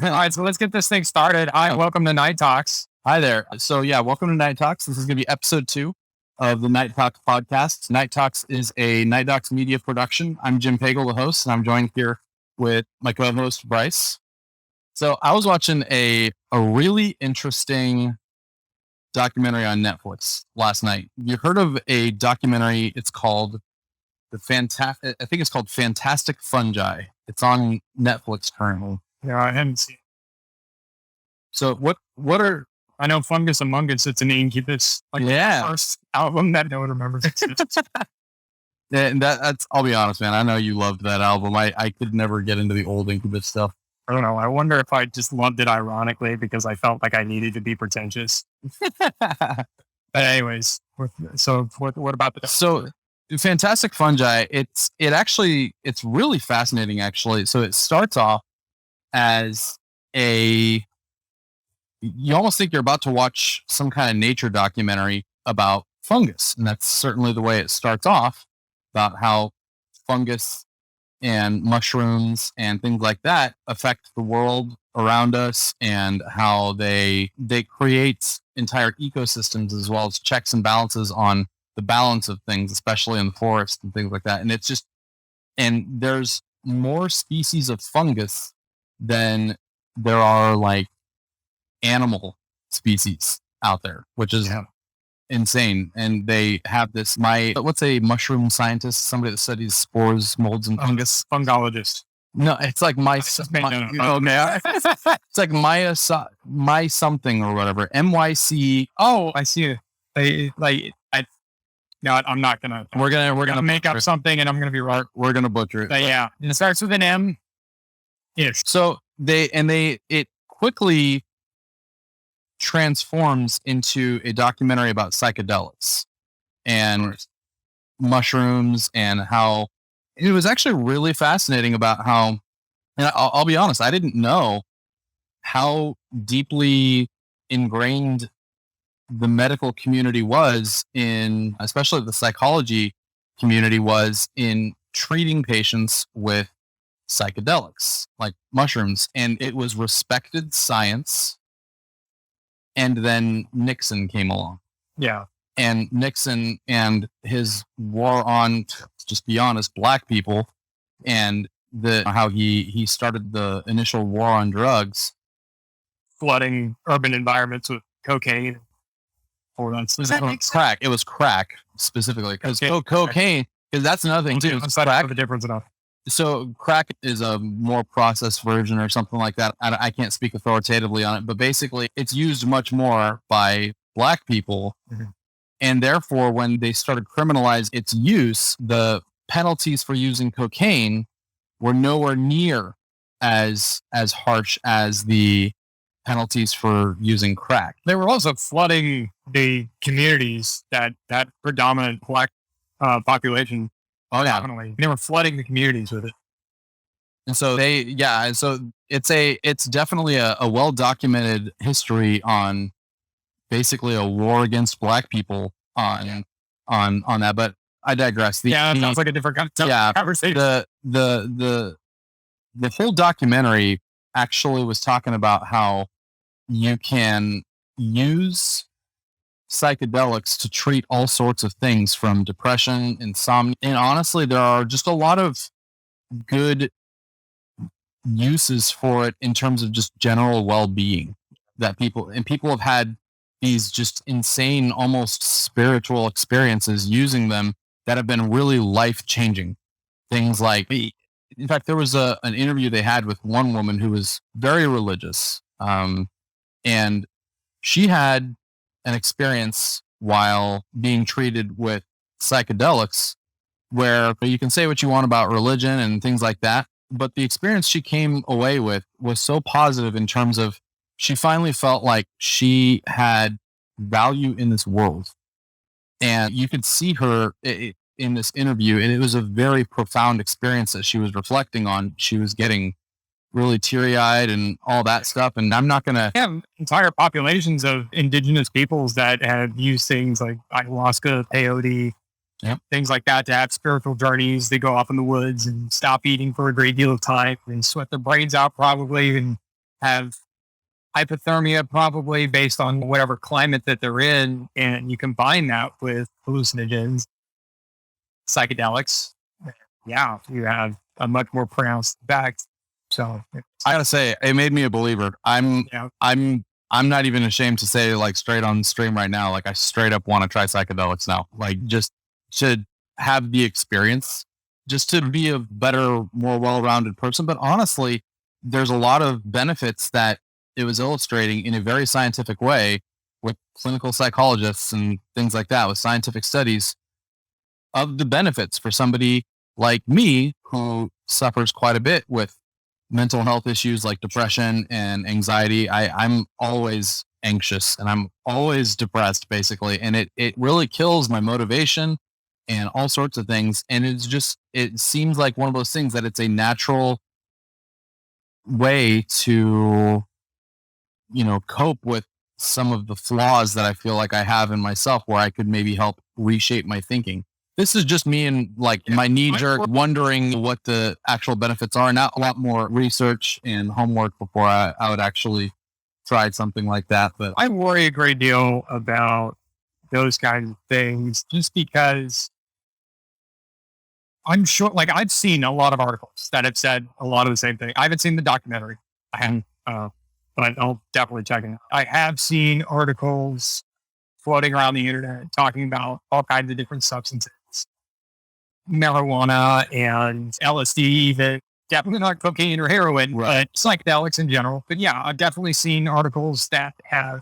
All right, so let's get this thing started. Hi, welcome to Night Talks. Hi there. So welcome to Night Talks. This is going to be episode 2 of the Night Talks podcast. Night Talks is a NightDocs Media production. I'm Jim Pagel, the host, and I'm joined here with my co-host, Bryce. So I was watching a really interesting documentary on Netflix last night. You heard of a documentary? It's called I think it's called Fantastic Fungi. It's on Netflix currently. Yeah, I haven't seen. So what are I know Fungus Among Us. It's an Incubus the first album that no one remembers. And that's, I'll be honest, man. I know you loved that album. I could never get into the old Incubus stuff. I don't know. I wonder if I just loved it ironically because I felt like I needed to be pretentious. But anyways, so what about the... So Fantastic Fungi, it's really fascinating actually. So it starts off as you almost think you're about to watch some kind of nature documentary about fungus. And that's certainly the way it starts off, about how fungus and mushrooms and things like that affect the world around us and how they create entire ecosystems as well as checks and balances on the balance of things, especially in the forest and things like that. And there's more species of fungus than there are like animal species out there, which is insane. And they have this, what's a mushroom scientist? Somebody that studies spores, molds, and fungus. Fungologist. No, it's like it's like my something or whatever. MYC. Oh, I see it. I'm not gonna. We're gonna make up something, and I'm gonna be right. We're gonna butcher it. But yeah, and it starts with an M. Yes. So it quickly transforms into a documentary about psychedelics and mushrooms, and how it was actually really fascinating about how, and I'll be honest, I didn't know how deeply ingrained the medical community was in, especially the psychology community was in treating patients with psychedelics like mushrooms. And it was respected science. And then Nixon came along. Yeah. And Nixon and his war on, just be honest, black people, and how he started the initial war on drugs, flooding urban environments with cocaine. Crack. It was crack specifically because cocaine. Because that's another thing too. Crack. The difference enough. So crack is a more processed version or something like that. I can't speak authoritatively on it, but basically it's used much more by black people. Mm-hmm. And therefore, when they started criminalize its use, the penalties for using cocaine were nowhere near as harsh as the penalties for using crack. They were also flooding the communities that predominant black population. Oh yeah, definitely. They were flooding the communities with it. And so it's definitely a well documented history on basically a war against black people on that. But I digress. It sounds like a different conversation. The whole documentary actually was talking about how you can use psychedelics to treat all sorts of things from depression, insomnia, and honestly, there are just a lot of good uses for it in terms of just general well-being that people have had these just insane, almost spiritual experiences using them that have been really life-changing. Things like, in fact, there was an interview they had with one woman who was very religious, and she had an experience while being treated with psychedelics where you can say what you want about religion and things like that, but the experience she came away with was so positive in terms of she finally felt like she had value in this world. And you could see her in this interview, and it was a very profound experience that she was reflecting on. She was getting really teary-eyed and all that stuff. And I'm not going to have entire populations of indigenous peoples that have used things like ayahuasca, peyote, things like that to have spiritual journeys. They go off in the woods and stop eating for a great deal of time and sweat their brains out probably and have hypothermia probably based on whatever climate that they're in. And you combine that with hallucinogens, psychedelics. Yeah, you have a much more pronounced effect. So I gotta say, it made me a believer. I'm not even ashamed to say, like, straight on stream right now, like, I straight up want to try psychedelics now. Like, just to have the experience, just to be a better, more well-rounded person. But honestly, there's a lot of benefits that it was illustrating in a very scientific way with clinical psychologists and things like that, with scientific studies of the benefits for somebody like me who suffers quite a bit with mental health issues like depression and anxiety. I'm always anxious and I'm always depressed, basically. And it really kills my motivation and all sorts of things. And it seems like one of those things that it's a natural way to, cope with some of the flaws that I feel like I have in myself, where I could maybe help reshape my thinking. This is just me and my knee jerk wondering what the actual benefits are. Not a lot more research and homework before I would actually try something like that. But I worry a great deal about those kinds of things just because I'm sure, like, I've seen a lot of articles that have said a lot of the same thing. I haven't seen the documentary. I haven't, but I'll definitely check it out. I have seen articles floating around the internet talking about all kinds of different substances, marijuana and LSD, even definitely not cocaine or heroin, but psychedelics in general. But yeah, I've definitely seen articles that have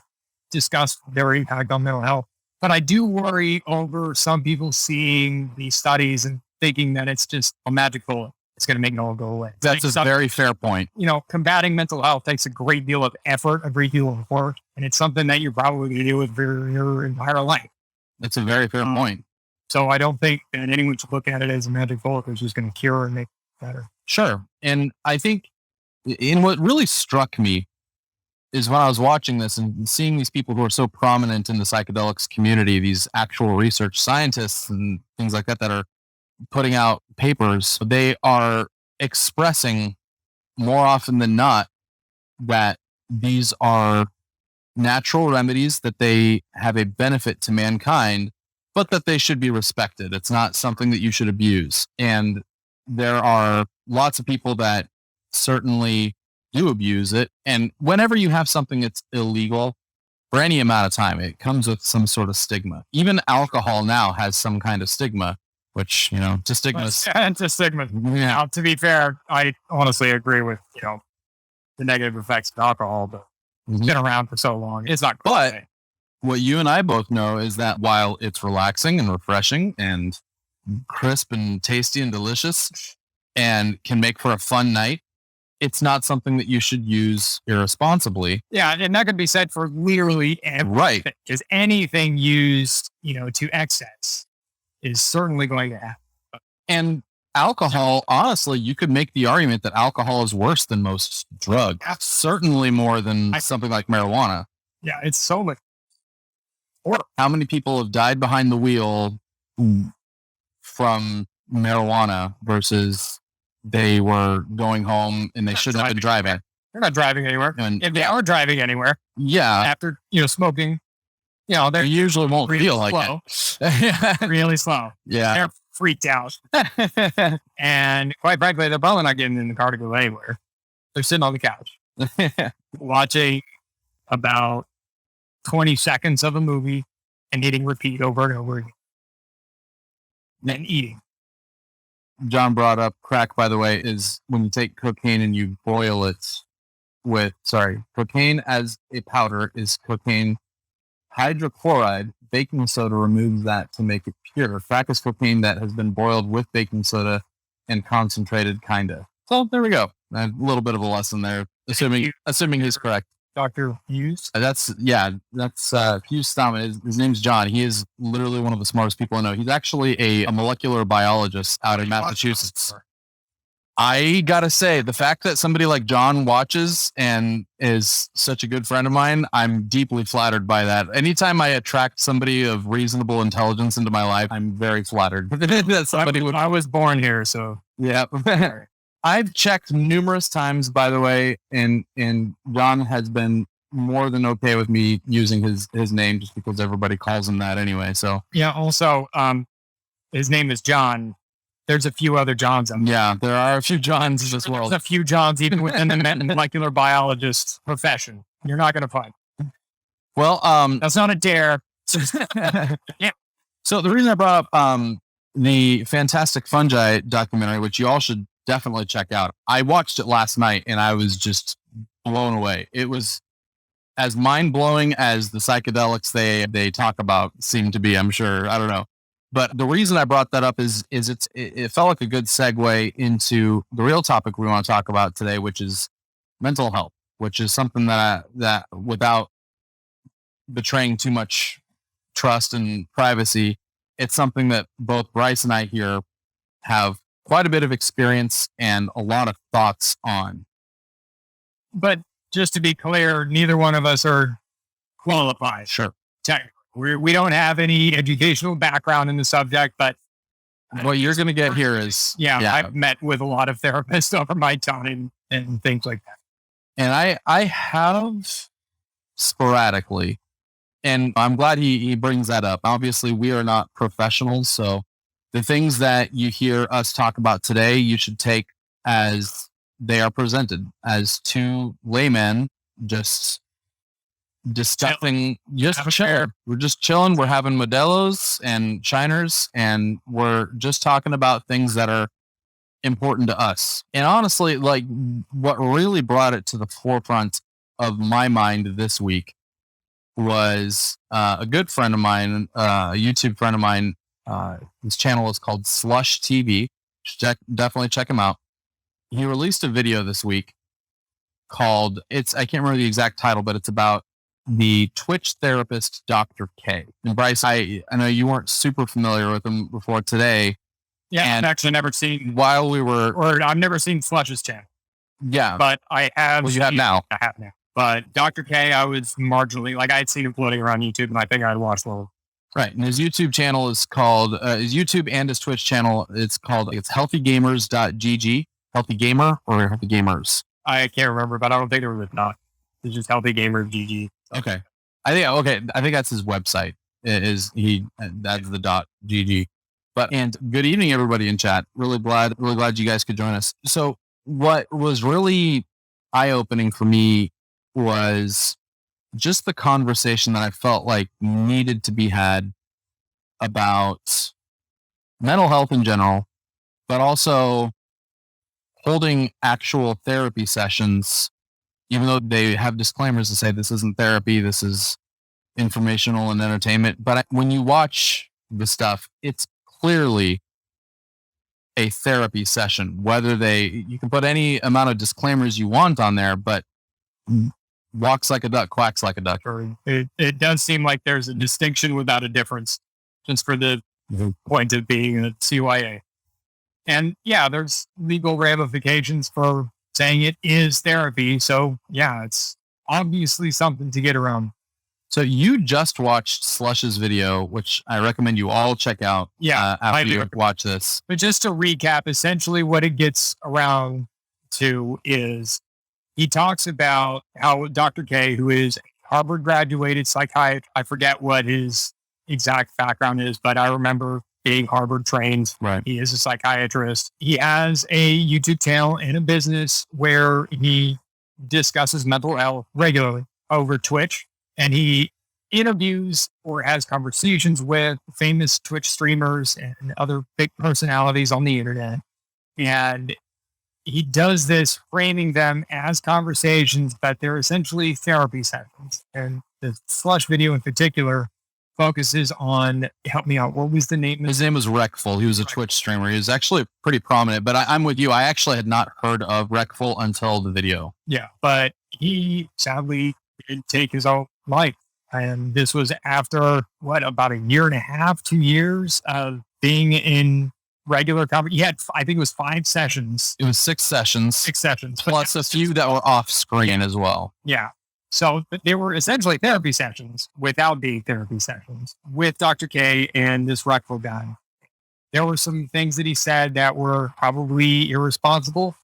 discussed their impact on mental health. But I do worry over some people seeing these studies and thinking that it's just a magic bullet. It's going to make it all go away. That's a very fair point. Combating mental health takes a great deal of effort, a great deal of work, and it's something that you're probably going to do with your entire life. That's a very fair point. So I don't think that anyone should look at it as a magic bullet that's just going to cure and make it better. Sure. And I think what really struck me is when I was watching this and seeing these people who are so prominent in the psychedelics community, these actual research scientists and things like that are putting out papers, they are expressing more often than not that these are natural remedies, that they have a benefit to mankind, but that they should be respected. It's not something that you should abuse. And there are lots of people that certainly do abuse it. And whenever you have something that's illegal for any amount of time, it comes with some sort of stigma. Even alcohol now has some kind of stigma, which, to stigmas. It's a stigma. Yeah. Now, to be fair, I honestly agree with, the negative effects of alcohol, but it's been around for so long. It's not cool. But what you and I both know is that while it's relaxing and refreshing and crisp and tasty and delicious and can make for a fun night, it's not something that you should use irresponsibly. Yeah, and that could be said for literally everything. Right. Because anything used, to excess is certainly going to happen. And alcohol, honestly, you could make the argument that alcohol is worse than most drugs. Certainly more than something like marijuana. Yeah, it's so much. How many people have died behind the wheel from marijuana versus they were going home and they shouldn't have been driving? They're not driving anywhere. And if they are driving anywhere, after smoking, they usually won't feel like it. Really slow. Yeah. They're freaked out. And quite frankly, they're probably not getting in the car to go anywhere. They're sitting on the couch watching about 20 seconds of a movie and hitting repeat over and over again. And eating. John brought up crack, by the way, is when you take cocaine and you boil it cocaine as a powder is cocaine hydrochloride. Baking soda removes that to make it pure. Crack is cocaine that has been boiled with baking soda and concentrated, kinda. So there we go. A little bit of a lesson there, assuming he's correct. Dr. Hughes? That's Hughes Stallman. His name's John. He is literally one of the smartest people I know. He's actually a molecular biologist out in Massachusetts. I gotta say, the fact that somebody like John watches and is such a good friend of mine, I'm deeply flattered by that. Anytime I attract somebody of reasonable intelligence into my life, I'm very flattered. I was born here, so yeah. I've checked numerous times, by the way, and John has been more than okay with me using his name just because everybody calls him that anyway. So yeah. Also, his name is John. There's a few other Johns out there. yeah, there are a few Johns in this world. There's a few Johns even within the molecular biologist profession. You're not going to find. Well, That's not a dare. yeah. So the reason I brought up the Fantastic Fungi documentary, which you all should definitely check out. I watched it last night and I was just blown away. It was as mind blowing as the psychedelics they talk about seem to be. I'm sure. I don't know. But the reason I brought that up is it felt like a good segue into the real topic we want to talk about today, which is mental health, which is something that without betraying too much trust and privacy, it's something that both Bryce and I here have quite a bit of experience and a lot of thoughts on. But just to be clear, neither one of us are qualified. Sure. Technically. We don't have any educational background in the subject, but what you're going to get here is... Yeah, I've met with a lot of therapists over my time and things like that. And I have sporadically, and I'm glad he brings that up. Obviously, we are not professionals, so the things that you hear us talk about today, you should take as they are presented, as two laymen just discussing, we're just chilling. We're having Modelo's and Shiners, and we're just talking about things that are important to us. And honestly, like what really brought it to the forefront of my mind this week was a good friend of mine, a YouTube friend of mine. His channel is called Slush TV. Definitely check him out. He released a video this week called, I can't remember the exact title, but it's about the Twitch therapist, Dr. K. And Bryce, I know you weren't super familiar with him before today. Yeah, I've actually never seen, while we were, or I've never seen Slush's channel. Yeah. But I have. Well, you have now. I have now. But Dr. K, I was marginally, like I had seen him floating around YouTube and I think I'd watched a little. Right. And his YouTube channel is called, his YouTube and his Twitch channel, it's healthygamers.gg. Healthy Gamer or Healthy Gamers? I can't remember, but I don't think there was not. It's just Healthy Gamer GG. Okay. I think that's his website. That's the .gg. And good evening, everybody in chat. Really glad you guys could join us. So what was really eye-opening for me was just the conversation that I felt like needed to be had about mental health in general, but also holding actual therapy sessions, even though they have disclaimers to say this isn't therapy, this is informational and entertainment. But when you watch the stuff, it's clearly a therapy session. You can put any amount of disclaimers you want on there, but walks like a duck, quacks like a duck. It does seem like there's a distinction without a difference, just for the point of being a CYA. And yeah, there's legal ramifications for saying it is therapy. So yeah, it's obviously something to get around. So you just watched Slush's video, which I recommend you all check out. Yeah, after you watch this. But just to recap, essentially what it gets around to is he talks about how Dr. K, who is a Harvard graduated psychiatrist, I forget what his exact background is, but I remember being Harvard trained. Right. He is a psychiatrist. He has a YouTube channel and a business where he discusses mental health regularly over Twitch. And he interviews or has conversations with famous Twitch streamers and other big personalities on the internet. And he does this framing them as conversations, but they're essentially therapy sessions. And the Slush video in particular focuses on, help me out, what was the name? His name was Reckful. He was a Twitch streamer. He was actually pretty prominent, but I'm with you. I actually had not heard of Reckful until the video. Yeah, but he sadly did take his own life. And this was after, about a year and a half, 2 years of being in regular conversation. He had, I think it was 5 sessions. It was 6 sessions. 6 sessions. Plus a few that were off screen as well. Yeah. So they were essentially therapy sessions without being therapy sessions with Dr. K and this Reckful guy. There were some things that he said that were probably irresponsible.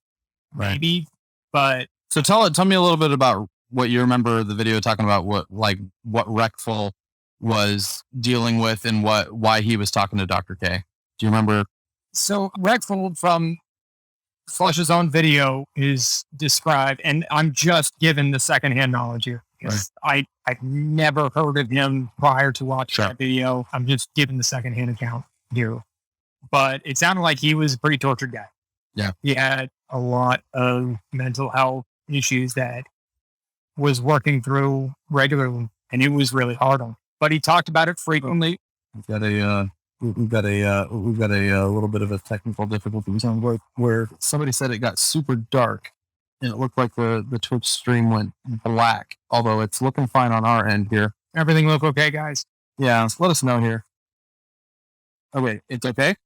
maybe, but so tell me a little bit about what you remember the video talking about, what Reckful was dealing with and why he was talking to Dr. K. Do you remember? So Reckful from Slush's own video is described, and I'm just given the secondhand knowledge here because I've never heard of him prior to watching that video. I'm just given the secondhand account here, but it sounded like he was a pretty tortured guy. Yeah, he had a lot of mental health issues that was working through regularly, and it was really hard on him. But he talked about it frequently. We've got a little bit of a technical difficulty where somebody said it got super dark and it looked like the Twitch stream went black, although it's looking fine on our end here. Everything look okay, guys? Yeah, let us know here. Oh wait, it's okay?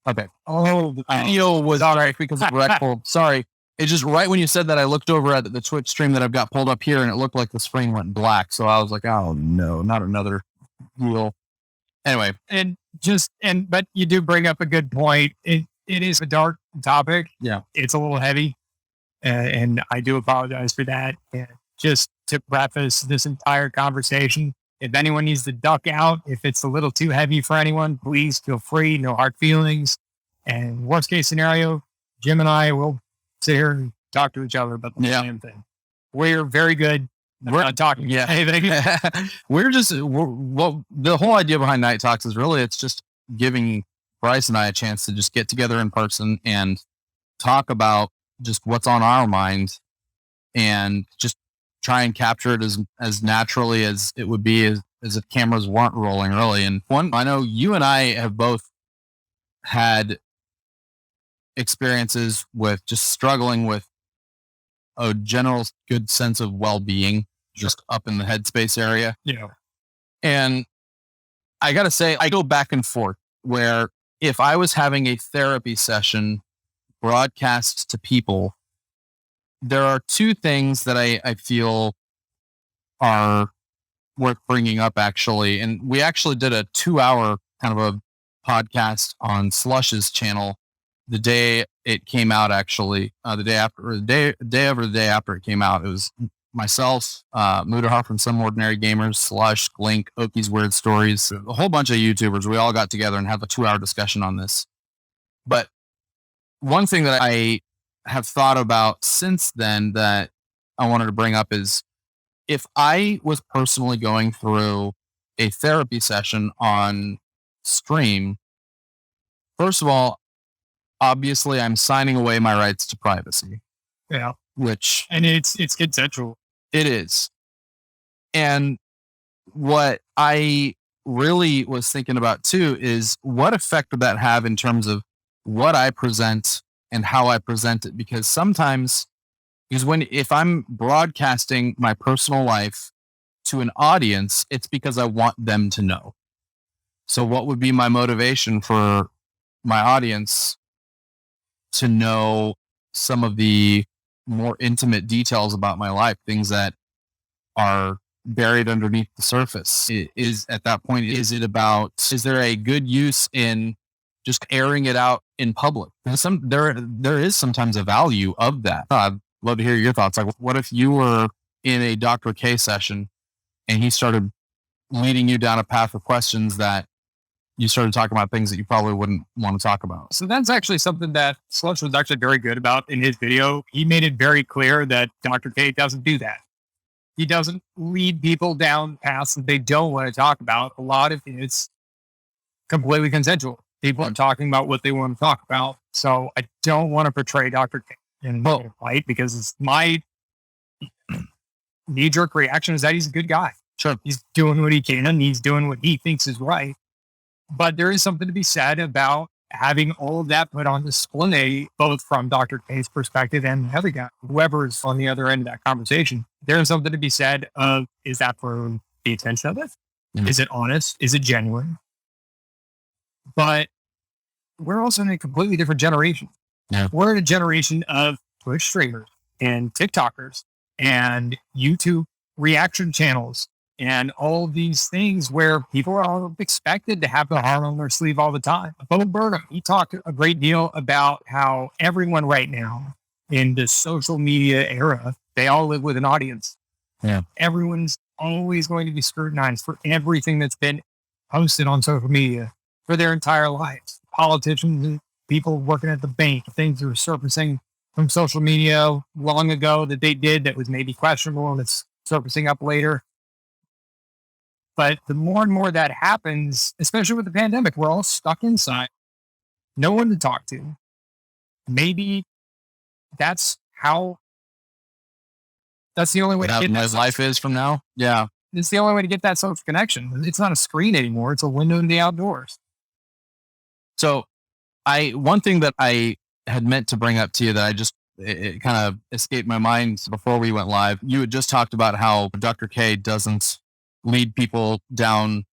Okay. Oh, the video was all right because of Reckful. Sorry. It's just right when you said that, I looked over at the Twitch stream that I've got pulled up here and it looked like the screen went black. So I was like, oh no, not another deal. Anyway. But you do bring up a good point. It is a dark topic. Yeah. It's a little heavy. And I do apologize for that. And just to preface this entire conversation, if anyone needs to duck out, if it's a little too heavy for anyone, please feel free. No hard feelings. And worst case scenario, Jim and I will sit here and talk to each other about the same thing. We're very good. We're not talking anything. Well, the whole idea behind Night Talks is really, it's just giving Bryce and I a chance to just get together in person and talk about just what's on our mind and just try and capture it as naturally as it would be as if cameras weren't rolling, really. And I know you and I have both had experiences with just struggling with a general good sense of well-being, just up in the headspace area. Yeah. And I got to say, I go back and forth where if I was having a therapy session broadcast to people, there are two things that I feel are worth bringing up, actually. And we actually did a 2-hour kind of a podcast on Slush's channel the day it came out, actually. The day after it came out. It was myself, Mudahar from Some Ordinary Gamers, Slush, Glink, Oki's Weird Stories, a whole bunch of YouTubers. We all got together and had a 2-hour discussion on this. But one thing that I have thought about since then that I wanted to bring up is, if I was personally going through a therapy session on stream, first of all, obviously I'm signing away my rights to privacy. Yeah. And it's consensual. It is. And what I really was thinking about too is, what effect would that have in terms of what I present and how I present it? Because sometimes, if I'm broadcasting my personal life to an audience, it's because I want them to know. So what would be my motivation for my audience to know some of the more intimate details about my life, things that are buried underneath the surface? At that point, is there a good use in just airing it out in public? There is sometimes a value of that. I'd love to hear your thoughts. Like, what if you were in a Dr. K session and he started leading you down a path of questions that you started talking about things that you probably wouldn't want to talk about? So that's actually something that Slush was actually very good about in his video. He made it very clear that Dr. K doesn't do that. He doesn't lead people down paths that they don't want to talk about. A lot of it's completely consensual. People are talking about what they want to talk about. So I don't want to portray Dr. K in a light, because it's my knee-jerk reaction is that he's a good guy. Sure. He's doing what he can, and he's doing what he thinks is right. But there is something to be said about having all of that put on display, both from Dr. K's perspective and the other guy, whoever's on the other end of that conversation. There's something to be said of, is that for the attention of it? Mm-hmm. Is it honest? Is it genuine? But we're also in a completely different generation. Yeah. We're in a generation of Twitch streamers and TikTokers and YouTube reaction channels and all these things where people are expected to have the heart on their sleeve all the time. Bo Burnham, he talked a great deal about how everyone right now in the social media era, they all live with an audience. Yeah. Everyone's always going to be scrutinized for everything that's been posted on social media for their entire lives. Politicians and people working at the bank, things that are surfacing from social media long ago that they did that was maybe questionable and it's surfacing up later. But the more and more that happens, especially with the pandemic, we're all stuck inside. No one to talk to. Maybe that's the only way to get as life is from now. Yeah. It's the only way to get that social connection. It's not a screen anymore. It's a window into the outdoors. So one thing that I had meant to bring up to you that it kind of escaped my mind before we went live. You had just talked about how Dr. K doesn't lead people down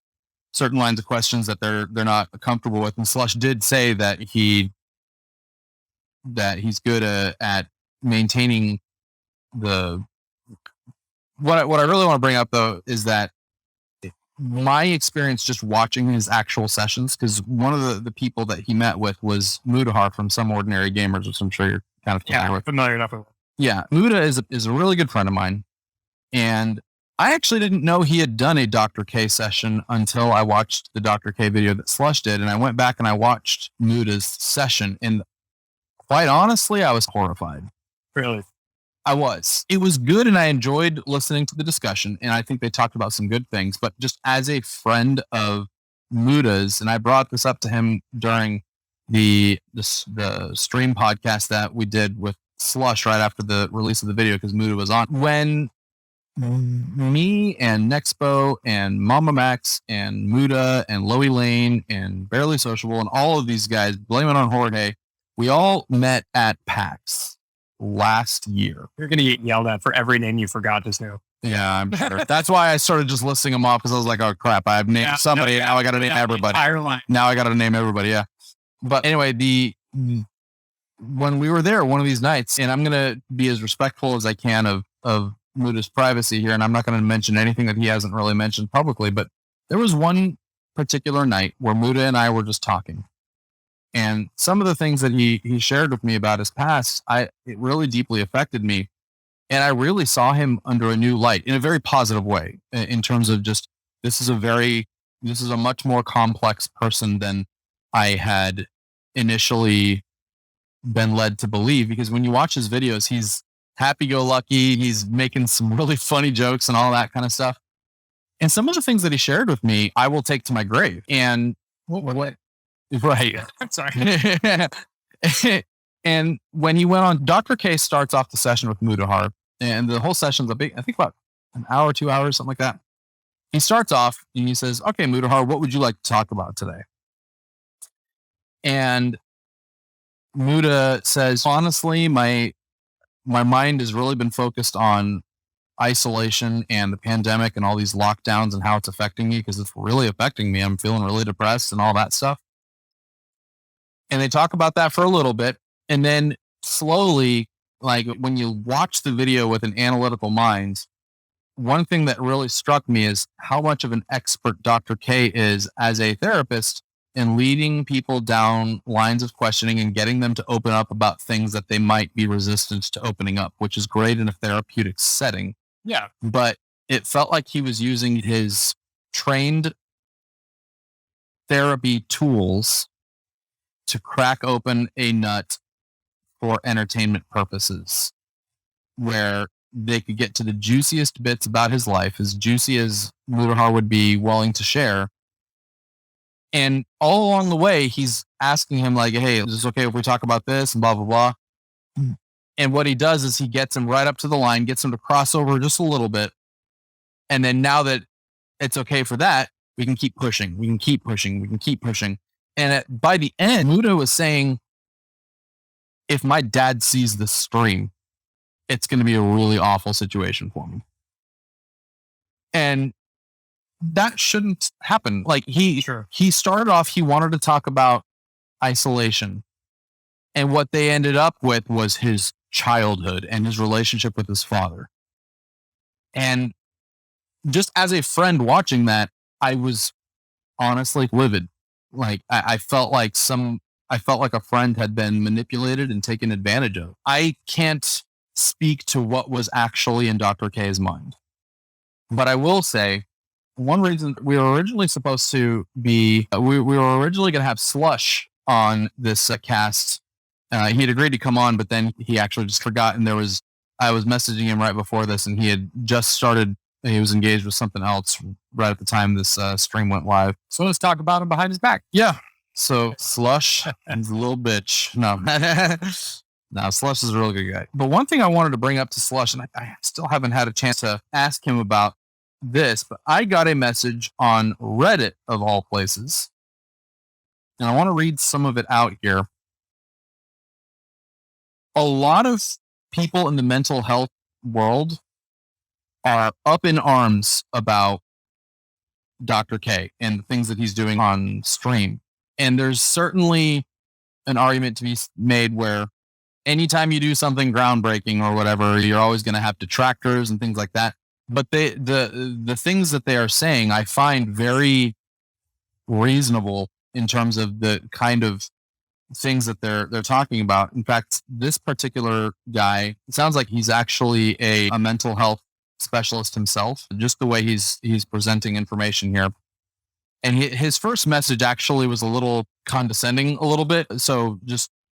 certain lines of questions that they're not comfortable with. And Slush did say that he's good at maintaining the. What I really want to bring up though is that my experience just watching his actual sessions, because one of the people that he met with was Mudahar from Some Ordinary Gamers, which I'm sure you're kind of familiar enough with. Yeah, Muda is a really good friend of mine, and I actually didn't know he had done a Dr. K session until I watched the Dr. K video that Slush did, and I went back and I watched Muda's session, and quite honestly, I was horrified. Really? I was. It was good, and I enjoyed listening to the discussion, and I think they talked about some good things. But just as a friend of Muda's, and I brought this up to him during the stream podcast that we did with Slush right after the release of the video, because Muda was on. When me and Nexpo and Mama Max and Muda and Loey Lane and Barely Sociable and all of these guys, blame it on Jorge, we all met at PAX last year. You're going to get yelled at for every name you forgot just now. Yeah, I'm sure. That's why I started just listing them off, because I was like, oh crap, I've named somebody. Now I got to name everybody. Now I got to name everybody. Yeah. But anyway, when we were there one of these nights, and I'm going to be as respectful as I can of Muda's privacy here, and I'm not going to mention anything that he hasn't really mentioned publicly, but there was one particular night where Muda and I were just talking. And some of the things that he shared with me about his past, it really deeply affected me. And I really saw him under a new light in a very positive way, in terms of just, this is a much more complex person than I had initially been led to believe. Because when you watch his videos, he's happy-go-lucky, he's making some really funny jokes and all that kind of stuff. And some of the things that he shared with me, I will take to my grave. And what right. I'm sorry. And when he went on, Dr. K starts off the session with Mudahar, and the whole session's I think about an hour, 2 hours, something like that. He starts off and he says, okay, Mudahar, what would you like to talk about today? And Muda says, honestly, my mind has really been focused on isolation and the pandemic and all these lockdowns and how it's affecting me, because it's really affecting me. I'm feeling really depressed and all that stuff. And they talk about that for a little bit. And then slowly, like when you watch the video with an analytical mind, one thing that really struck me is how much of an expert Dr. K is as a therapist in leading people down lines of questioning and getting them to open up about things that they might be resistant to opening up, which is great in a therapeutic setting. Yeah. But it felt like he was using his trained therapy tools to crack open a nut for entertainment purposes, where they could get to the juiciest bits about his life, as juicy as Mudahar would be willing to share. And all along the way, he's asking him like, hey, is this okay if we talk about this and blah, blah, blah. And what he does is he gets him right up to the line, gets him to cross over just a little bit. And then now that it's okay for that, we can keep pushing. We can keep pushing. We can keep pushing. And by the end, Muda was saying, if my dad sees this stream, it's going to be a really awful situation for me. And that shouldn't happen. Like he started off, he wanted to talk about isolation. And what they ended up with was his childhood and his relationship with his father. And just as a friend watching that, I was honestly livid. Like I felt like a friend had been manipulated and taken advantage of. I can't speak to what was actually in Dr. K's mind, but I will say one reason we were originally supposed to be, we were originally going to have Slush on this cast. He had agreed to come on, but then he actually just forgot. And I was messaging him right before this, and he had just started. He was engaged with something else right at the time this stream went live. So let's talk about him behind his back. Yeah. So Slush and a little bitch. No, no, Slush is a really good guy. But one thing I wanted to bring up to Slush, and I still haven't had a chance to ask him about this, but I got a message on Reddit of all places, and I want to read some of it out here. A lot of people in the mental health world are up in arms about Dr. K and the things that he's doing on stream. And there's certainly an argument to be made where anytime you do something groundbreaking or whatever, you're always going to have detractors and things like that. But the things that they are saying, I find very reasonable in terms of the kind of things that they're talking about. In fact, this particular guy, it sounds like he's actually a mental health specialist himself, just the way he's presenting information here. And his first message actually was a little condescending a little bit.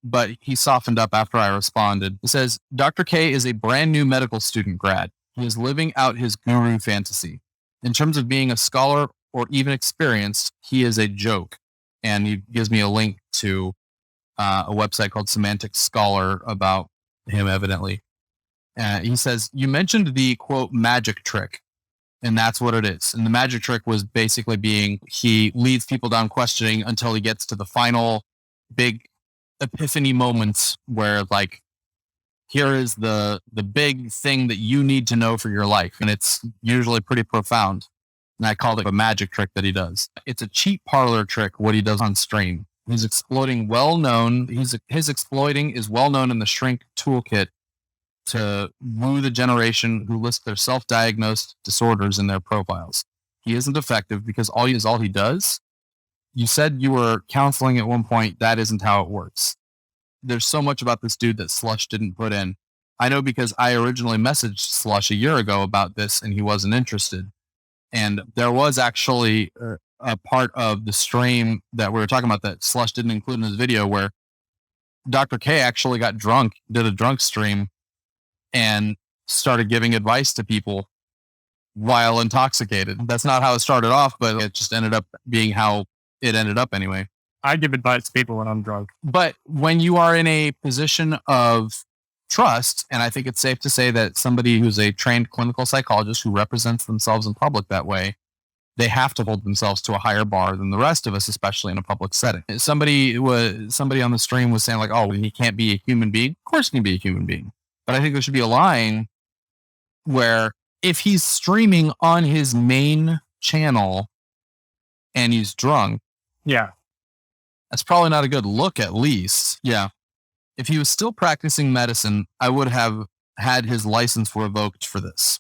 But he softened up after I responded. It says, Dr. K is a brand new medical student grad. He is living out his guru fantasy. In terms of being a scholar or even experienced, he is a joke. And he gives me a link to a website called Semantic Scholar about him, evidently. He says, you mentioned the, quote, magic trick, and that's what it is. And the magic trick was basically being he leads people down questioning until he gets to the final big epiphany moments where, like, here is the big thing that you need to know for your life. And it's usually pretty profound. And I called it a magic trick that he does. It's a cheap parlor trick, what he does on stream. His exploiting is well known in the Shrink toolkit to woo the generation who list their self-diagnosed disorders in their profiles. He isn't effective because all he does. You said you were counseling at one point. That isn't how it works. There's so much about this dude that Slush didn't put in. I know because I originally messaged Slush a year ago about this and he wasn't interested. And there was actually a part of the stream that we were talking about that Slush didn't include in his video where Dr. K actually got drunk, did a drunk stream, and started giving advice to people while intoxicated. That's not how it started off, but it just ended up being how it ended up anyway. I give advice to people when I'm drunk. But when you are in a position of trust, and I think it's safe to say that somebody who's a trained clinical psychologist who represents themselves in public that way, they have to hold themselves to a higher bar than the rest of us, especially in a public setting. Somebody on the stream was saying like, oh, he can't be a human being. Of course he can be a human being. But I think there should be a line where if he's streaming on his main channel and he's drunk, yeah, that's probably not a good look, at least. Yeah. If he was still practicing medicine, I would have had his license revoked for this.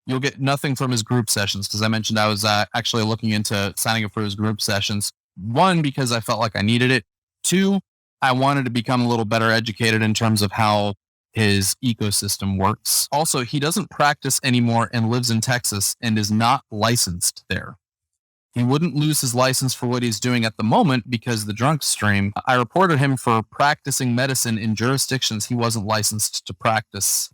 You'll get nothing from his group sessions because I mentioned I was actually looking into signing up for his group sessions. One, because I felt like I needed it. Two, I wanted to become a little better educated in terms of how his ecosystem works. Also, he doesn't practice anymore and lives in Texas and is not licensed there. He wouldn't lose his license for what he's doing at the moment because the drunk stream. I reported him for practicing medicine in jurisdictions he wasn't licensed to practice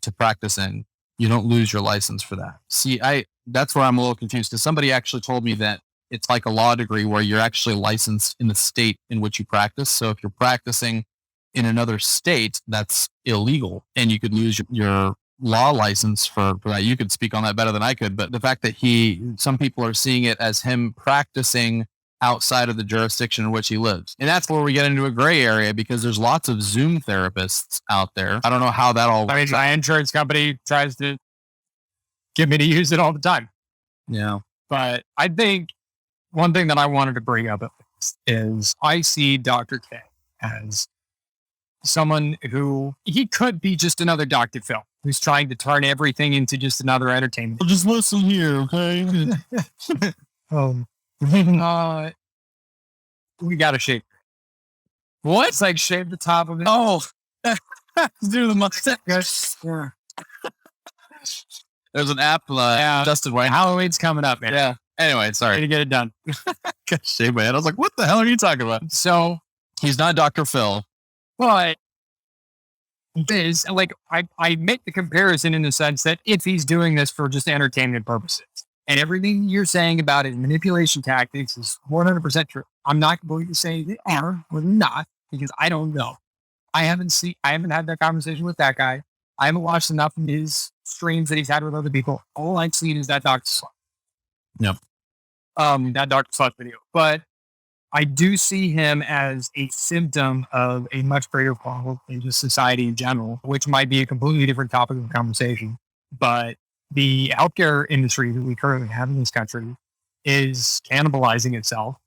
in. You don't lose your license for that. See, that's where I'm a little confused because somebody actually told me that it's like a law degree where you're actually licensed in the state in which you practice. So if you're practicing in another state, that's illegal and you could lose your law license for that. You could speak on that better than I could, but the fact that some people are seeing it as him practicing outside of the jurisdiction in which he lives. And that's where we get into a gray area because there's lots of Zoom therapists out there. I don't know how that all works. I mean, my insurance company tries to get me to use it all the time. Yeah. But I think one thing that I wanted to bring up is I see Dr. K as someone who he could be just another Dr. Phil. who's trying to turn everything into just another entertainment. Well, just listen here, okay? We got to shave. What? It's like shave the top of it. Oh, do the mustache. Yeah. There's an app, Justin White. Halloween's coming up, man. Yeah. Anyway, sorry. To get it done. Shave my head. I was like, what the hell are you talking about? So he's not Dr. Phil. But this, like, I make the comparison in the sense that if he's doing this for just entertainment purposes, and everything you're saying about his manipulation tactics is 100% true. I'm not going to say they are or not because I don't know. I haven't had that conversation with that guy. I haven't watched enough of his streams that he's had with other people. All I've seen is that Dr. Slut. Yep. That Dr. Slut video. But I do see him as a symptom of a much greater problem in just society in general, which might be a completely different topic of conversation. But the healthcare industry that we currently have in this country is cannibalizing itself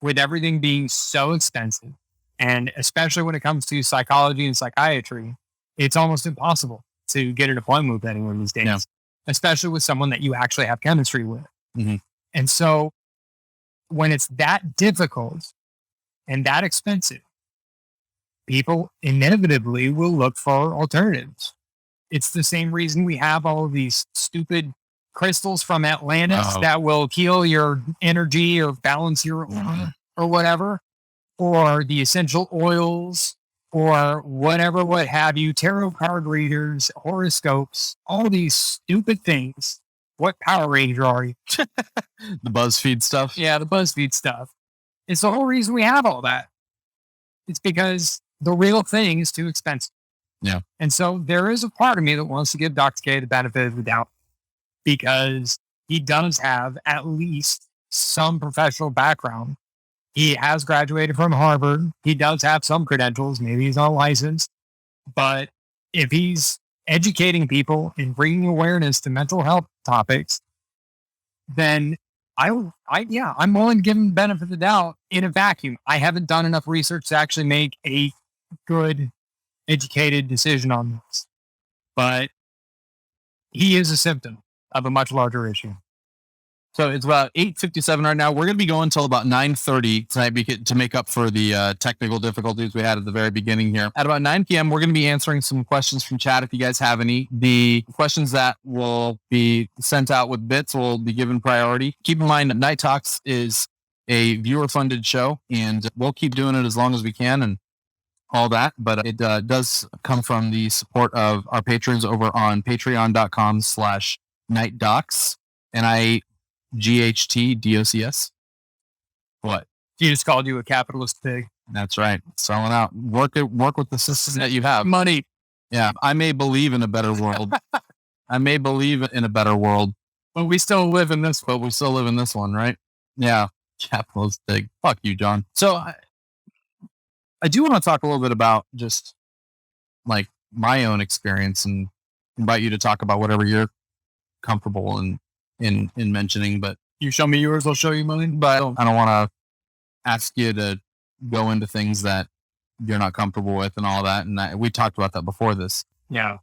with everything being so expensive. And especially when it comes to psychology and psychiatry, it's almost impossible to get an appointment with anyone these days, especially with someone that you actually have chemistry with. Mm-hmm. And so when it's that difficult and that expensive, people inevitably will look for alternatives. It's the same reason we have all of these stupid crystals from Atlantis that will heal your energy or balance your or whatever, or the essential oils or whatever, what have you, tarot card readers, horoscopes, all these stupid things. What Power Ranger are you? The BuzzFeed stuff? Yeah, the BuzzFeed stuff. It's the whole reason we have all that. It's because the real thing is too expensive. Yeah. And so there is a part of me that wants to give Dr. K the benefit of the doubt because he does have at least some professional background. He has graduated from Harvard. He does have some credentials. Maybe he's not licensed. But if he's educating people and bringing awareness to mental health topics, then I'm willing to give him the benefit of the doubt in a vacuum. I haven't done enough research to actually make a good, educated decision on this. But he is a symptom of a much larger issue. So it's about 8:57 right now. We're going to be going until about 9:30 tonight to make up for the technical difficulties we had at the very beginning here. At about 9 p.m., we're going to be answering some questions from chat if you guys have any. The questions that will be sent out with bits will be given priority. Keep in mind that Night Talks is a viewer-funded show, and we'll keep doing it as long as we can and all that. But it does come from the support of our patrons over on patreon.com/NightDocs. NightGHTDOCS. What? He just called you a capitalist pig. That's right. Selling out. Work with the system that you have. Money. Yeah. I may believe in a better world. But we still live in this one, right? Yeah. Capitalist pig. Fuck you, John. So I do want to talk a little bit about just like my own experience and invite you to talk about whatever you're comfortable in mentioning, but you show me yours, I'll show you mine. But I don't want to ask you to go into things that you're not comfortable with and all that. And we talked about that before this. Yeah.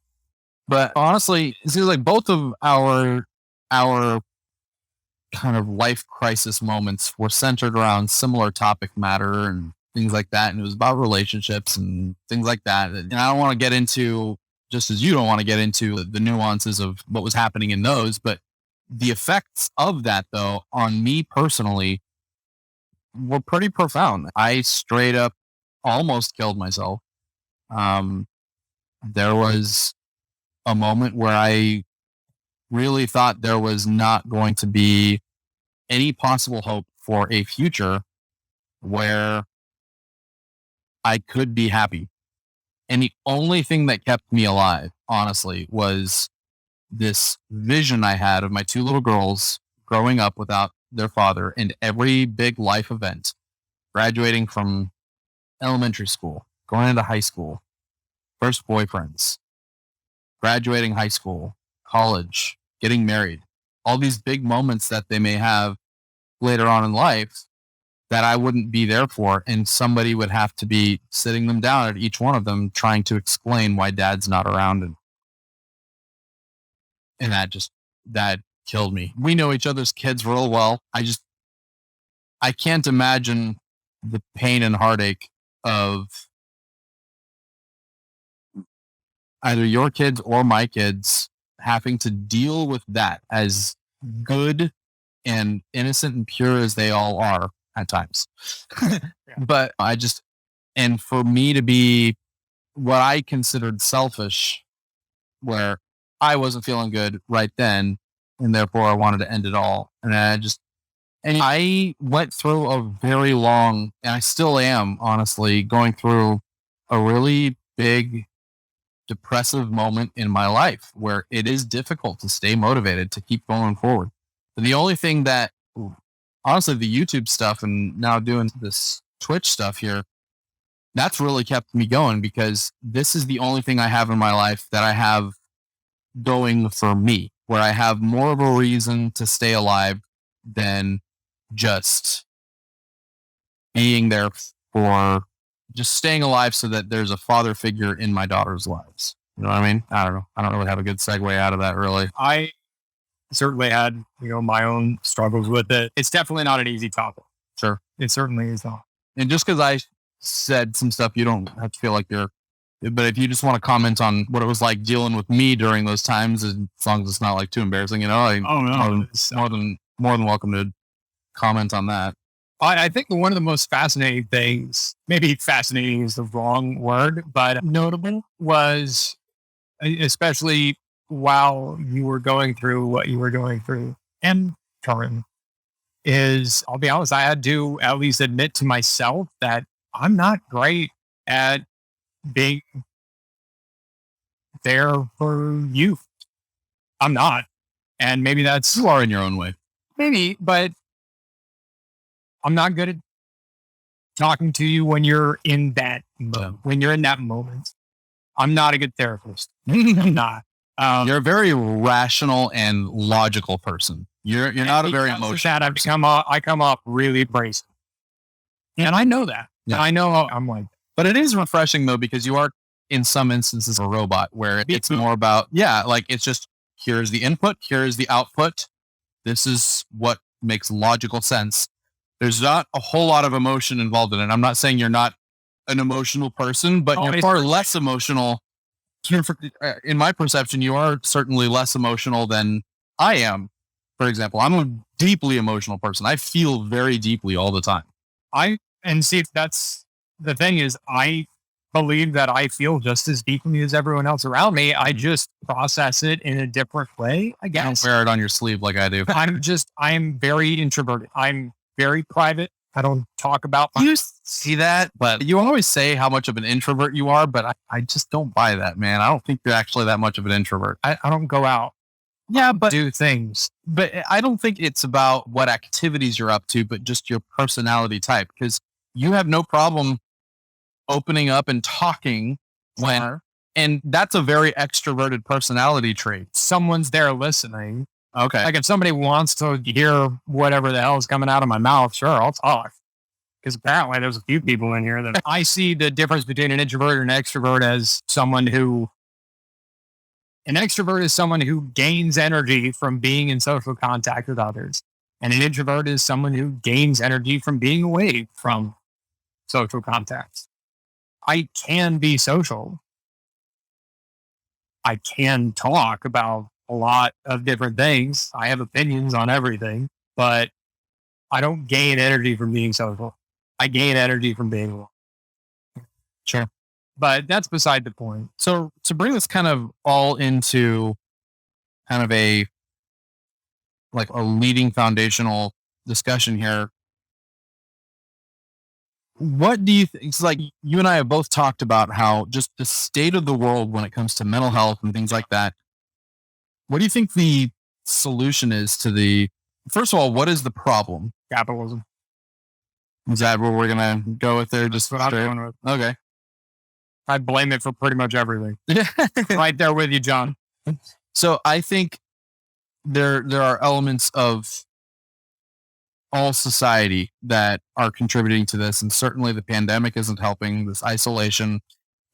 But honestly, it seems like both of our kind of life crisis moments were centered around similar topic matter and things like that. And it was about relationships and things like that. And I don't want to get into, just as you don't want to get into the nuances of what was happening in those, but the effects of that, though, on me personally were pretty profound. I straight up almost killed myself. There was a moment where I really thought there was not going to be any possible hope for a future where I could be happy. And the only thing that kept me alive, honestly, was this vision I had of my two little girls growing up without their father, and every big life event, graduating from elementary school, going into high school, first boyfriends, graduating high school, college, getting married, all these big moments that they may have later on in life that I wouldn't be there for, and somebody would have to be sitting them down at each one of them trying to explain why dad's not around and And that killed me. We know each other's kids real well. I can't imagine the pain and heartache of either your kids or my kids having to deal with that, as good and innocent and pure as they all are at times. But and for me to be what I considered selfish, where I wasn't feeling good right then, and therefore I wanted to end it all. And I went through a very long, and I still am, honestly, going through a really big depressive moment in my life where it is difficult to stay motivated to keep going forward. And the only thing that, honestly, the YouTube stuff and now doing this Twitch stuff here, that's really kept me going, because this is the only thing I have in my life that I have going for me, where I have more of a reason to stay alive than just being there for just staying alive so that there's a father figure in my daughter's lives. You know what I mean? I don't know. I don't really have a good segue out of that, really. I certainly had, my own struggles with it. It's definitely not an easy topic. Sure. It certainly is not. And just because I said some stuff, you don't have to feel like but if you just want to comment on what it was like dealing with me during those times, as long as it's not like too embarrassing, more than welcome to comment on that. I think one of the most fascinating things, maybe fascinating is the wrong word, but notable, was, especially while you were going through what you were going through, and current, is, I'll be honest, I had to at least admit to myself that I'm not great at being there for you. I'm not. And maybe that's... You are in your own way. Maybe, but I'm not good at talking to you when you're in that moment. I'm not a good therapist. I'm not. You're a very rational and logical person. You're not a very emotional. I come off really abrasive, and I know that. Yeah. And I know I'm like. But it is refreshing though, because you are in some instances a robot, where it's more about it's just, here's the input, here's the output. This is what makes logical sense. There's not a whole lot of emotion involved in it. I'm not saying you're not an emotional person, but you're far less emotional. In my perception, you are certainly less emotional than I am. For example, I'm a deeply emotional person. I feel very deeply all the time. That's the thing, is I believe that I feel just as deeply as everyone else around me. I just process it in a different way, I guess. Don't wear it on your sleeve like I do. I'm very introverted. I'm very private. I don't talk about You see that, but you always say how much of an introvert you are, but I just don't buy that, man. I don't think you're actually that much of an introvert. I don't go out. Yeah, but do things. But I don't think it's about what activities you're up to, but just your personality type, because you have no problem opening up and talking and that's a very extroverted personality trait. Someone's there listening. Okay. Like if somebody wants to hear whatever the hell is coming out of my mouth, sure, I'll talk. Because apparently there's a few people in here that I see the difference between an introvert and an extrovert as an extrovert is someone who gains energy from being in social contact with others. And an introvert is someone who gains energy from being away from social contacts. I can be social. I can talk about a lot of different things. I have opinions on everything, but I don't gain energy from being social. I gain energy from being alone. Sure. But that's beside the point. So to bring this kind of all into kind of a leading foundational discussion here, what do you think? It's like you and I have both talked about how just the state of the world when it comes to mental health and things like that. What do you think the solution is to first of all, what is the problem? Capitalism. Is that where we're going to go with there? Just what I'm going with. Okay. I blame it for pretty much everything. Right there with you, John. So I think there are elements of all society that are contributing to this. And certainly the pandemic isn't helping, this isolation.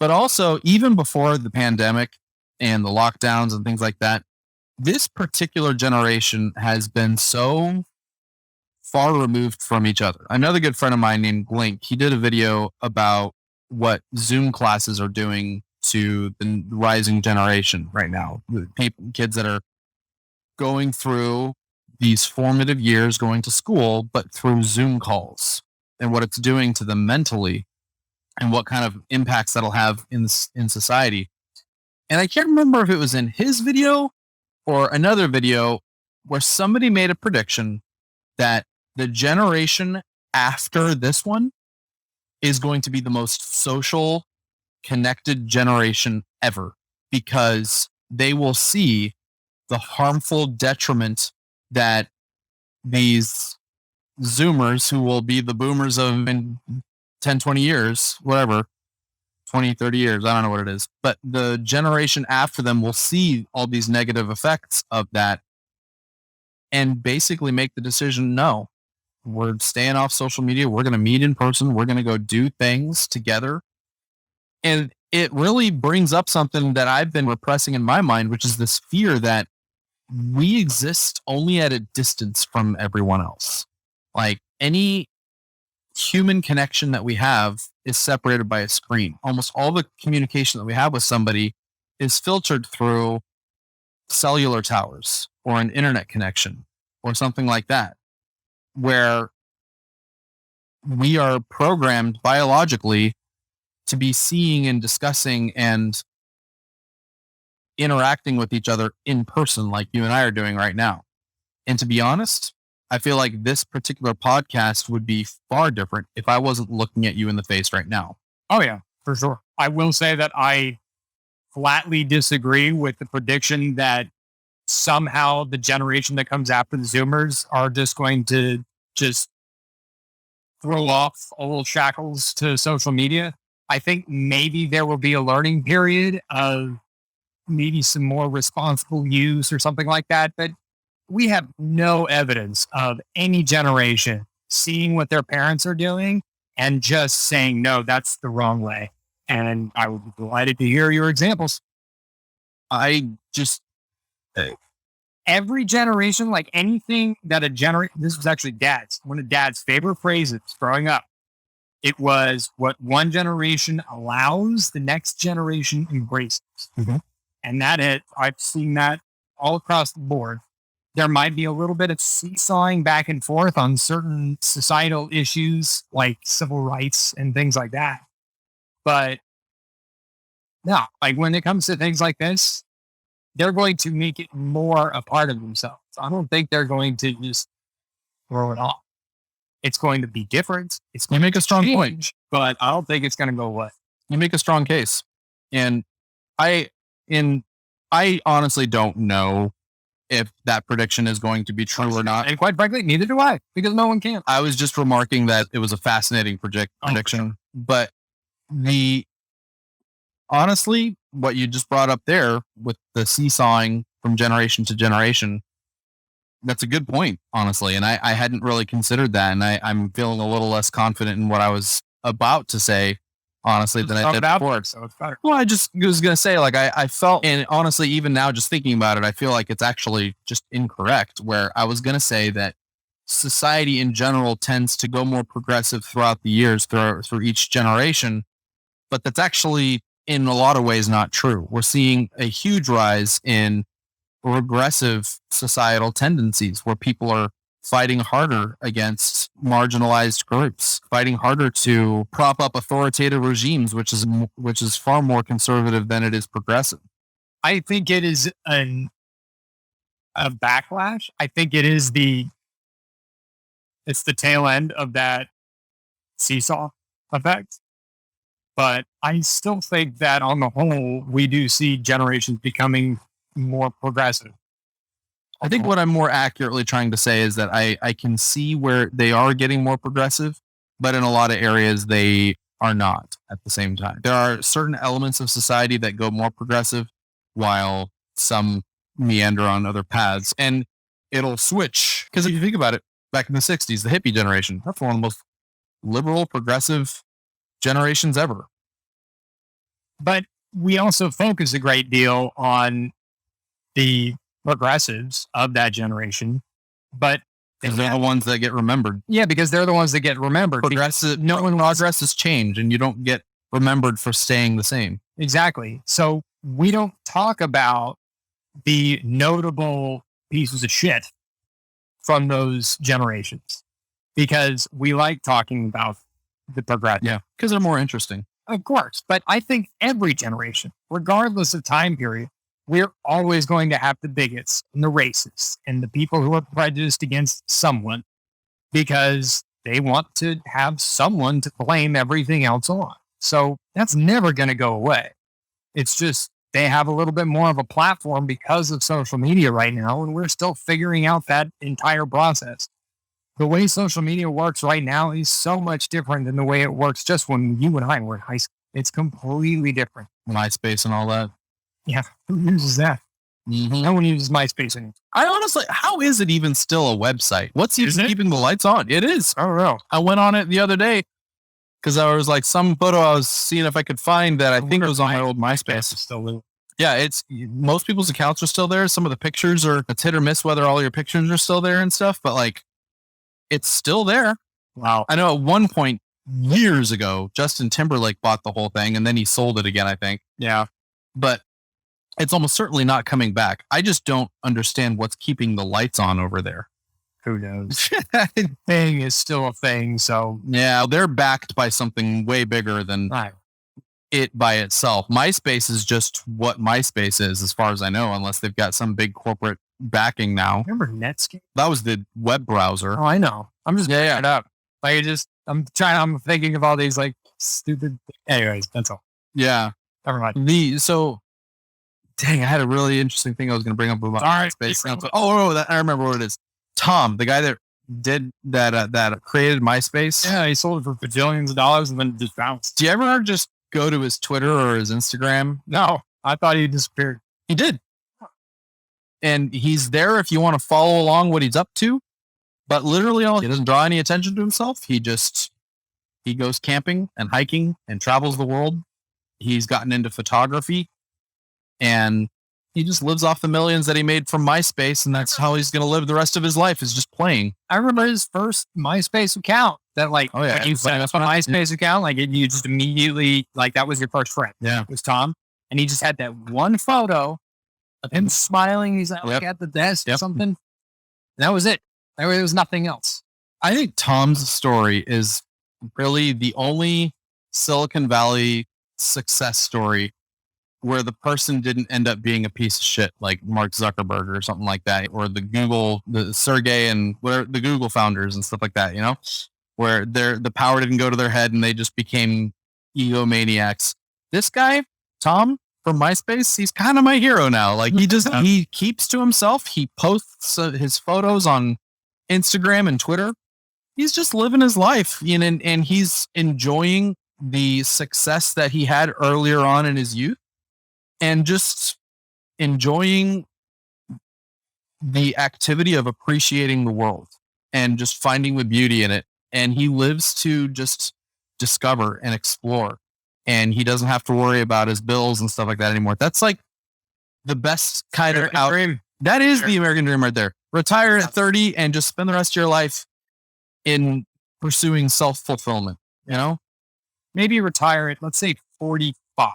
But also, even before the pandemic and the lockdowns and things like that, this particular generation has been so far removed from each other. Another good friend of mine named Blink, he did a video about what Zoom classes are doing to the rising generation right now. Kids that are going through these formative years going to school, but through Zoom calls, and what it's doing to them mentally and what kind of impacts that'll have in society. And I can't remember if it was in his video or another video where somebody made a prediction that the generation after this one is going to be the most social, connected generation ever, because they will see the harmful detriment that these Zoomers, who will be the boomers of in 10, 20 years, whatever, 20, 30 years, I don't know what it is, but the generation after them will see all these negative effects of that and basically make the decision, no, we're staying off social media. We're going to meet in person. We're going to go do things together. And it really brings up something that I've been repressing in my mind, which is this fear that we exist only at a distance from everyone else. Like, any human connection that we have is separated by a screen. Almost all the communication that we have with somebody is filtered through cellular towers or an internet connection or something like that, where we are programmed biologically to be seeing and discussing and interacting with each other in person, like you and I are doing right now. And to be honest, I feel like this particular podcast would be far different if I wasn't looking at you in the face right now. Oh, yeah, for sure. I will say that I flatly disagree with the prediction that somehow the generation that comes after the Zoomers are just going to just throw off old shackles to social media. I think maybe there will be a learning period of maybe some more responsible use or something like that. But we have no evidence of any generation seeing what their parents are doing and just saying, no, that's the wrong way. And I would be delighted to hear your examples. Every generation, like anything that this was actually one of Dad's favorite phrases growing up. It was what one generation allows, the next generation embraces. Mm-hmm. And I've seen that all across the board. There might be a little bit of seesawing back and forth on certain societal issues like civil rights and things like that. But no, like when it comes to things like this, they're going to make it more a part of themselves. I don't think they're going to just throw it off. It's going to be different. It's going to make a strong point, but I don't think it's going to go away. You make a strong case. And I honestly don't know if that prediction is going to be true or not. And quite frankly, neither do I, because no one can. I was just remarking that it was a fascinating prediction. But honestly, what you just brought up there with the seesawing from generation to generation, that's a good point, honestly. And I hadn't really considered that. And I'm feeling a little less confident in what I was about to say, honestly, than I did before. So it's better. Well, I just was going to say, like, I felt, and honestly, even now, just thinking about it, I feel like it's actually just incorrect, where I was going to say that society in general tends to go more progressive throughout the years through each generation. But that's actually, in a lot of ways, not true. We're seeing a huge rise in regressive societal tendencies where people are fighting harder against marginalized groups, fighting harder to prop up authoritative regimes, which is far more conservative than it is progressive. I think it is a backlash. I think it is it's the tail end of that seesaw effect. But I still think that on the whole, we do see generations becoming more progressive. I think what I'm more accurately trying to say is that I can see where they are getting more progressive, but in a lot of areas they are not at the same time. There are certain elements of society that go more progressive while some meander on other paths, and it'll switch. Because if you think about it, back in the 60s, the hippie generation, that's one of the most liberal, progressive generations ever. But we also focus a great deal on the progressives of that generation, but Because they're the ones that get remembered. yeah, because they're the ones that get remembered. Progress is change, and you don't get remembered for staying the same. Exactly. So we don't talk about the notable pieces of shit from those generations because we like talking about the progressive. Yeah, because they're more interesting. Of course. But I think every generation, regardless of time period, we're always going to have the bigots and the racists and the people who are prejudiced against someone because they want to have someone to blame everything else on. So that's never going to go away. It's just they have a little bit more of a platform because of social media right now, and we're still figuring out that entire process. The way social media works right now is so much different than the way it works just when you and I were in high school. It's completely different. MySpace and all that. Yeah, who uses that? Mm-hmm. No one uses MySpace anymore. I honestly, how is it even still a website? What's even keeping the lights on? It is. I don't know. I went on it the other day because I was like, some photo I was seeing if I could find that I think it was on my old MySpace. Still Yeah, it's most people's accounts are still there. Some of the pictures are, it's hit or miss whether all your pictures are still there and stuff, but like it's still there. Wow. I know at one point years ago, Justin Timberlake bought the whole thing and then he sold it again, I think. Yeah. But it's almost certainly not coming back. I just don't understand what's keeping the lights on over there. Who knows? Thing is still a thing. So yeah, they're backed by something way bigger than it by itself. MySpace is just what MySpace is, as far as I know, unless they've got some big corporate backing now. Remember Netscape? That was the web browser. Oh, I know. I'm just making it up. Like I'm thinking of all these like stupid. Anyways, that's all. Yeah. Never mind. Dang, I had a really interesting thing I was going to bring up about MySpace. I remember what it is. Tom, the guy that did that created MySpace. Yeah, he sold it for bajillions of dollars and then just bounced. Do you ever just go to his Twitter or his Instagram? No, I thought he disappeared. He did. And he's there if you want to follow along what he's up to. But literally, he doesn't draw any attention to himself. He goes camping and hiking and travels the world. He's gotten into photography. And he just lives off the millions that he made from MySpace, and that's how he's going to live the rest of his life, is just playing. I remember his first MySpace account. That like, when you set up a MySpace account, like you just immediately, like that was your first friend. Yeah. It was Tom. And he just had that one photo of him smiling. He's like at the desk or something. And that was it. There was nothing else. I think Tom's story is really the only Silicon Valley success story where the person didn't end up being a piece of shit like Mark Zuckerberg or something like that, or the Sergey and the Google founders and stuff like that, you know, where the power didn't go to their head and they just became egomaniacs. This guy, Tom from MySpace, he's kind of my hero now. Like he keeps to himself. He posts his photos on Instagram and Twitter. He's just living his life, you know, and he's enjoying the success that he had earlier on in his youth. And just enjoying the activity of appreciating the world and just finding the beauty in it. And he lives to just discover and explore. And he doesn't have to worry about his bills and stuff like that anymore. That's like the best kind of dream. That is the American dream right there. Retire at 30 and just spend the rest of your life in pursuing self-fulfillment, you know? Maybe retire at, let's say, 45.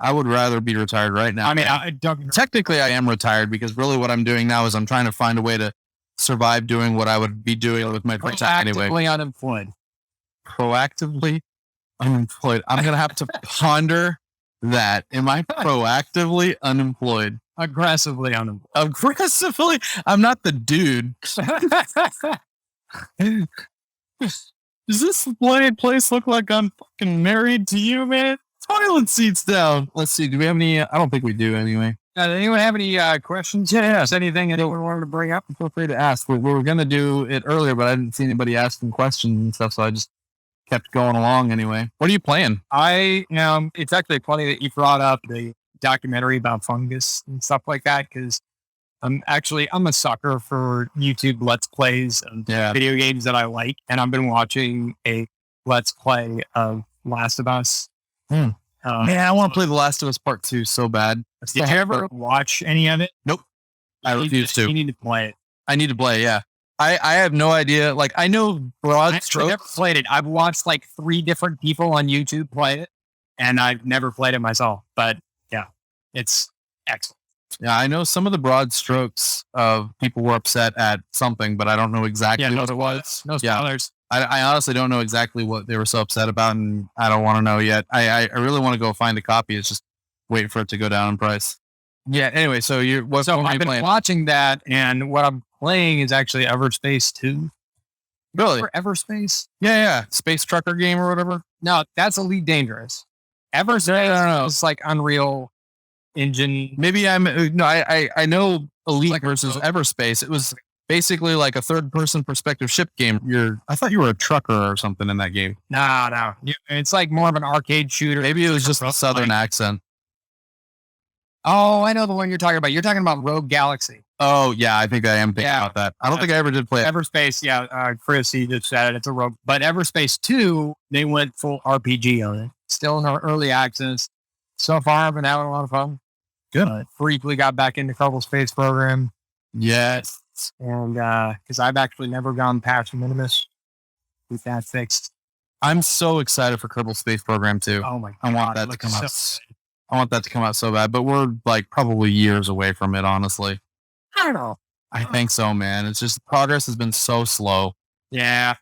I would rather be retired right now. I mean, technically I am retired because really what I'm doing now is I'm trying to find a way to survive doing what I would be doing with my free time anyway. Proactively unemployed. I'm going to have to ponder that. Am I proactively unemployed? Aggressively unemployed. Aggressively? I'm not the dude. Does this place look like I'm fucking married to you, man? Toilet seats down. Let's see. Do we have any? I don't think we do anyway. Does anyone have any questions? Yes. Anything anyone wanted to bring up? Feel free to ask. We were going to do it earlier, but I didn't see anybody asking questions and stuff, so I just kept going along anyway. What are you playing? It's actually funny that you brought up the documentary about fungus and stuff like that, because I'm a sucker for YouTube Let's Plays of video games that I like, and I've been watching a Let's Play of Last of Us. Man, I want to play The Last of Us Part 2 so bad. Did you ever watch any of it? Nope. I refuse to. You need to play it. I need to play. Yeah. I have no idea. Like, I know broad I've strokes. never played it. I've watched like 3 different people on YouTube play it, and I've never played it myself. But yeah, it's excellent. Yeah, I know some of the broad strokes of people were upset at something, but I don't know exactly what it was. No spoilers. I honestly don't know exactly what they were so upset about, and I don't want to know yet. I really want to go find a copy. It's just waiting for it to go down in price. Yeah. Anyway, so I've been watching that, and what I'm playing is actually Everspace 2. Really? For Everspace? Yeah. Space trucker game or whatever. No, that's Elite Dangerous. Everspace is like Unreal Engine. Maybe I know Elite like versus Everspace. It was basically like a third-person perspective ship game. I thought you were a trucker or something in that game. No. It's like more of an arcade shooter. Maybe it was just a southern accent. Oh, I know the one you're talking about. You're talking about Rogue Galaxy. Oh, yeah, I think I am thinking about that. I don't think I ever did play it. Everspace, yeah. Chris, he just said it. It's a Rogue. But Everspace 2, they went full RPG on it. Still in our early access. So far, I've been having a lot of fun. Good. Briefly got back into Kerbal Space Program. Yes. And because I've actually never gone past Minimus with that fixed. I'm so excited for Kerbal Space Program too. Oh my God. I want that to come out. I want that to come out so bad, but we're like probably years away from it, honestly. I don't know. I think so, man. It's just progress has been so slow. Yeah.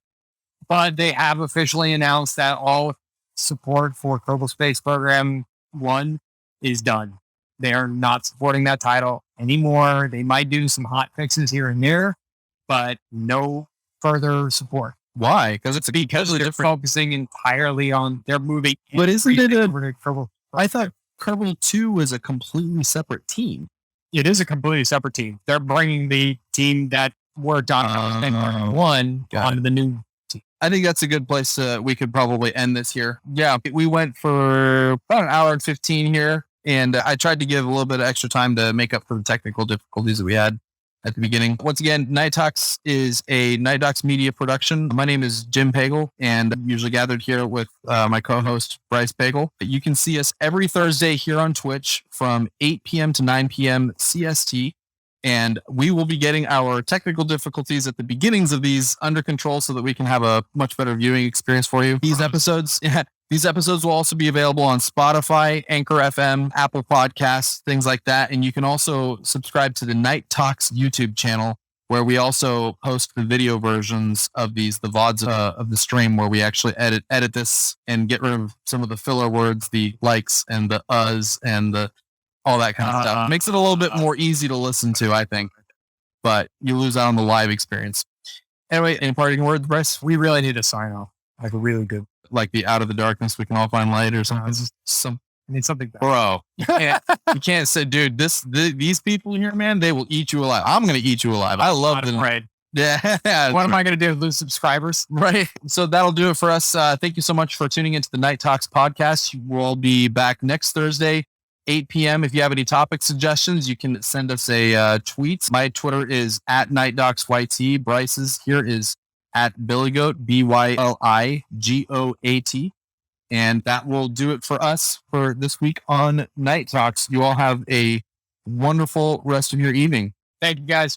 But they have officially announced that all support for Kerbal Space Program 1 is done. They are not supporting that title anymore. They might do some hot fixes here and there, but no further support. Why? Because they're focusing entirely on their moving. But isn't it Kerbal? I thought Kerbal 2 was a completely separate team. It is a completely separate team. They're bringing the team that worked on 1 onto the new team. I think that's a good place we could probably end this here. Yeah, we went for about an hour and 15 here, and I tried to give a little bit of extra time to make up for the technical difficulties that we had at the beginning. Once again, NightTalks is a NightDocs Media production. My name is Jim Pagel, and I'm usually gathered here with my co-host, Bryce Pagel. You can see us every Thursday here on Twitch from 8 p.m. to 9 p.m. CST, and we will be getting our technical difficulties at the beginnings of these under control so that we can have a much better viewing experience for you. These episodes will also be available on Spotify, Anchor FM, Apple Podcasts, things like that. And you can also subscribe to the NightTalks YouTube channel, where we also post the video versions of the VODs of the stream, where we actually edit this and get rid of some of the filler words, the likes and the uhs and all that kind of stuff. Makes it a little bit more easy to listen to, I think. But you lose out on the live experience. Anyway, any parting words, Bryce? We really need to sign off. Like a really good. Like the out of the darkness we can all find light or something. I need something better. Bro, you can't say, dude, these people here, man, they will eat you alive. I'm going to eat you alive. I love them. Right. Yeah. What am I going to do? Lose subscribers? Right. So that'll do it for us. Thank you so much for tuning into the Night Talks podcast. We'll be back next Thursday, 8 p.m. If you have any topic suggestions, you can send us a tweet. My Twitter is at NightDocsYT. Bryce's here is at BillyGoat, BYLIGOAT. And that will do it for us for this week on Night Talks. You all have a wonderful rest of your evening. Thank you, guys.